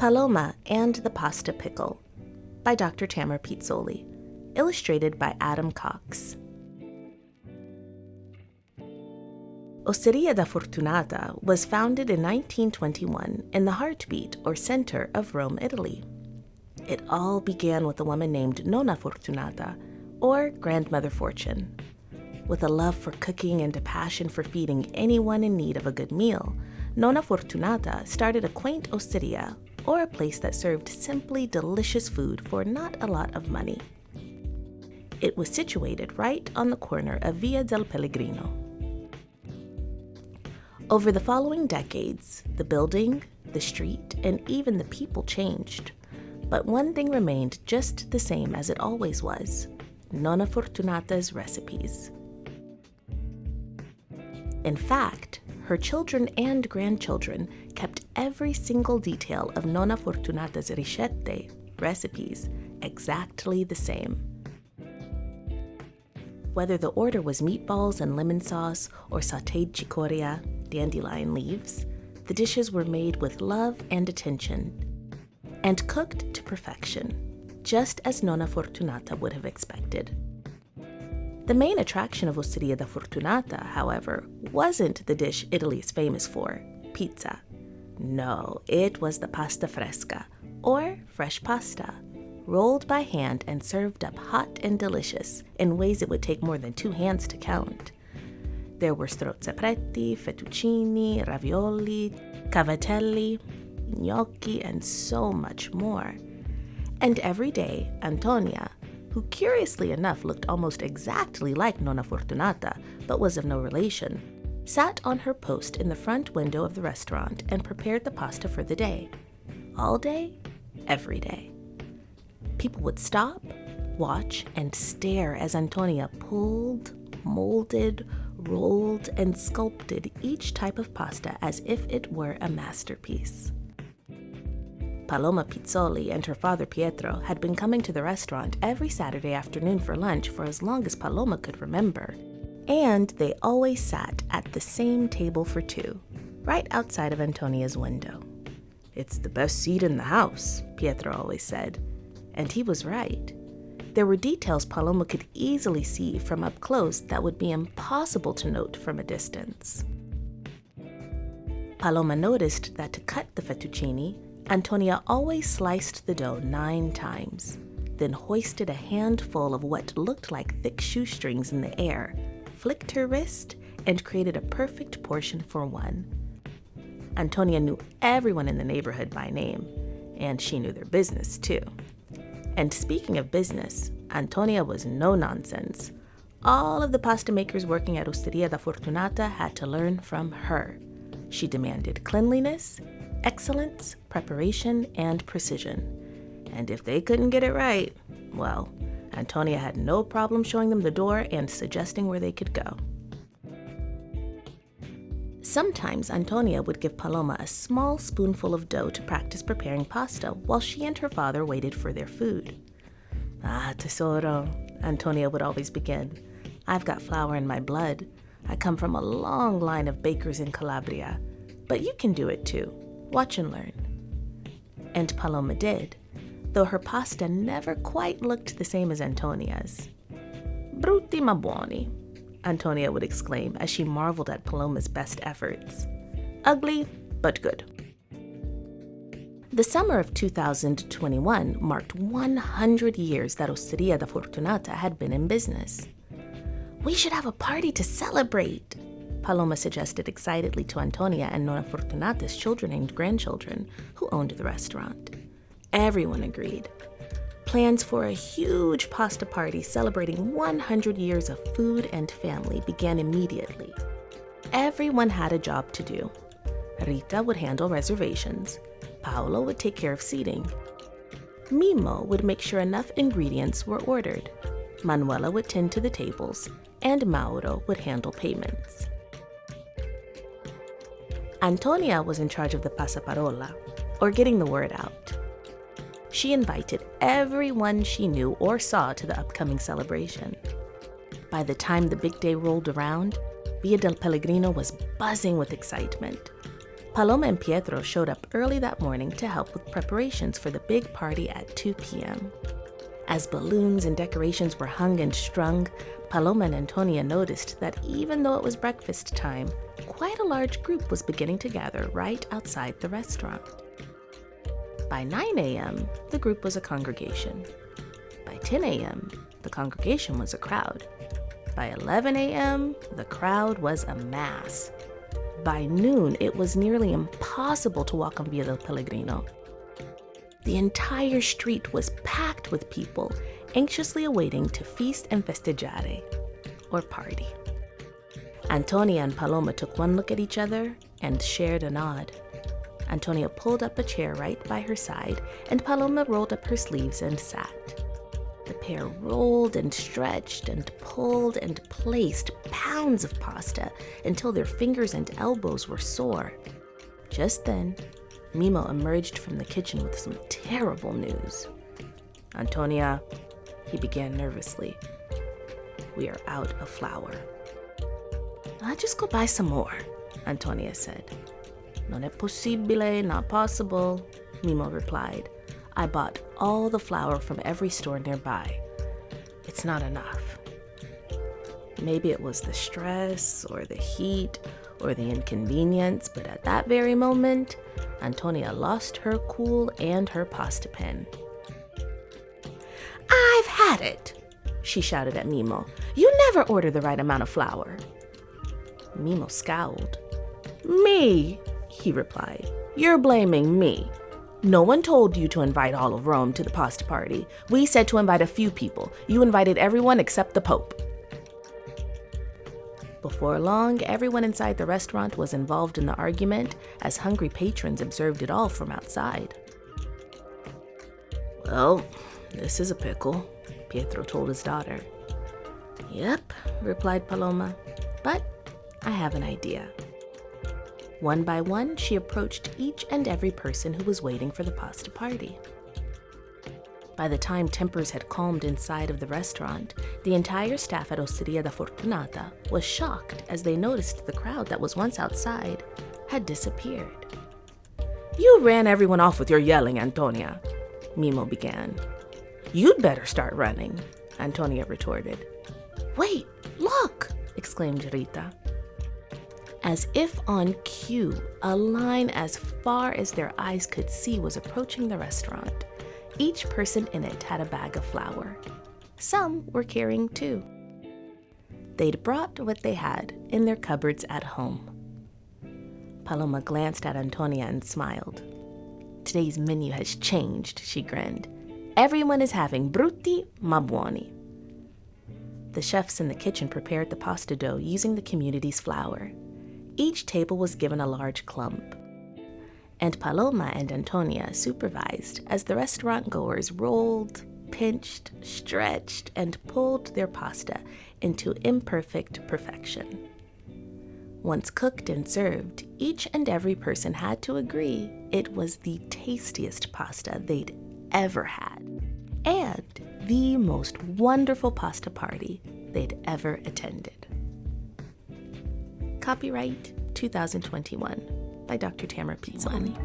Paloma and the Pasta Pickle by Dr. Tamara Pizzoli, illustrated by Adam Cox. Osteria da Fortunata was founded in 1921 in the heartbeat or center of Rome, Italy. It all began with a woman named Nonna Fortunata, or Grandmother Fortune. With a love for cooking and a passion for feeding anyone in need of a good meal, Nonna Fortunata started a quaint osteria, or a place that served simply delicious food for not a lot of money. It was situated right on the corner of Via del Pellegrino. Over the following decades, the building, the street, and even the people changed. But one thing remained just the same as it always was: Nonna Fortunata's recipes. In fact, her children and grandchildren kept every single detail of Nonna Fortunata's ricette, recipes, exactly the same. Whether the order was meatballs and lemon sauce or sautéed cicoria, dandelion leaves, the dishes were made with love and attention and cooked to perfection, just as Nonna Fortunata would have expected. The main attraction of Osteria da Fortunata, however, wasn't the dish Italy is famous for, pizza. No, it was the pasta fresca, or fresh pasta, rolled by hand and served up hot and delicious in ways it would take more than 2 hands to count. There were strozzapreti, fettuccini, ravioli, cavatelli, gnocchi, and so much more. And every day, Antonia, who curiously enough looked almost exactly like Nonna Fortunata, but was of no relation, sat on her post in the front window of the restaurant and prepared the pasta for the day. All day, every day. People would stop, watch, and stare as Antonia pulled, molded, rolled, and sculpted each type of pasta as if it were a masterpiece. Paloma Pizzoli and her father Pietro had been coming to the restaurant every Saturday afternoon for lunch for as long as Paloma could remember. And they always sat at the same table for 2, right outside of Antonia's window. "It's the best seat in the house," Pietro always said. And he was right. There were details Paloma could easily see from up close that would be impossible to note from a distance. Paloma noticed that to cut the fettuccine, Antonia always sliced the dough 9 times, then hoisted a handful of what looked like thick shoestrings in the air, flicked her wrist, and created a perfect portion for one. Antonia knew everyone in the neighborhood by name, and she knew their business too. And speaking of business, Antonia was no nonsense. All of the pasta makers working at Osteria da Fortunata had to learn from her. She demanded cleanliness, excellence, preparation, and precision. And if they couldn't get it right, well, Antonia had no problem showing them the door and suggesting where they could go. Sometimes Antonia would give Paloma a small spoonful of dough to practice preparing pasta while she and her father waited for their food. "Ah, tesoro," Antonia would always begin. "I've got flour in my blood. I come from a long line of bakers in Calabria. But you can do it too. Watch and learn." And Paloma did, though her pasta never quite looked the same as Antonia's. "Brutti ma buoni," Antonia would exclaim as she marveled at Paloma's best efforts. "Ugly, but good." The summer of 2021 marked 100 years that Osteria da Fortunata had been in business. "We should have a party to celebrate," Paloma suggested excitedly to Antonia and Nonna Fortunata's children and grandchildren, who owned the restaurant. Everyone agreed. Plans for a huge pasta party celebrating 100 years of food and family began immediately. Everyone had a job to do. Rita would handle reservations. Paolo would take care of seating. Mimo would make sure enough ingredients were ordered. Manuela would tend to the tables, and Mauro would handle payments. Antonia was in charge of the passaparola, or getting the word out. She invited everyone she knew or saw to the upcoming celebration. By the time the big day rolled around, Via del Pellegrino was buzzing with excitement. Paloma and Pietro showed up early that morning to help with preparations for the big party at 2 p.m. As balloons and decorations were hung and strung, Paloma and Antonia noticed that even though it was breakfast time, quite a large group was beginning to gather right outside the restaurant. By 9 a.m., the group was a congregation. By 10 a.m., the congregation was a crowd. By 11 a.m., the crowd was a mass. By noon, it was nearly impossible to walk on Via del Pellegrino. The entire street was packed with people, anxiously awaiting to feast and festeggiare, or party. Antonia and Paloma took one look at each other and shared a nod. Antonia pulled up a chair right by her side, and Paloma rolled up her sleeves and sat. The pair rolled and stretched and pulled and placed pounds of pasta until their fingers and elbows were sore. Just then, Mimo emerged from the kitchen with some terrible news. "Antonia," he began nervously, "we are out of flour." "I'll just go buy some more," Antonia said. "Non è possibile, not possible," Mimo replied. "I bought all the flour from every store nearby. It's not enough." Maybe it was the stress or the heat or the inconvenience, but at that very moment, Antonia lost her cool and her pasta pen. "I've had it," she shouted at Mimo. "You never order the right amount of flour." Mimo scowled. "Me?" he replied. "You're blaming me. No one told you to invite all of Rome to the pasta party. We said to invite a few people. You invited everyone except the Pope." Before long, everyone inside the restaurant was involved in the argument as hungry patrons observed it all from outside. "Well, this is a pickle," Pietro told his daughter. "Yep," replied Paloma, "but I have an idea." One by one, she approached each and every person who was waiting for the pasta party. By the time tempers had calmed inside of the restaurant, the entire staff at Osteria da Fortunata was shocked as they noticed the crowd that was once outside had disappeared. "You ran everyone off with your yelling, Antonia," Mimo began. "You'd better start running," Antonia retorted. "Wait, look!" exclaimed Rita. As if on cue, a line as far as their eyes could see was approaching the restaurant. Each person in it had a bag of flour. Some were carrying 2. They'd brought what they had in their cupboards at home. Paloma glanced at Antonia and smiled. "Today's menu has changed," she grinned. "Everyone is having brutti ma buoni." The chefs in the kitchen prepared the pasta dough using the community's flour. Each table was given a large clump, and Paloma and Antonia supervised as the restaurant goers rolled, pinched, stretched, and pulled their pasta into imperfect perfection. Once cooked and served, each and every person had to agree it was the tastiest pasta they'd ever had, and the most wonderful pasta party they'd ever attended. Copyright 2021 by Dr. Tamara Pizzoli.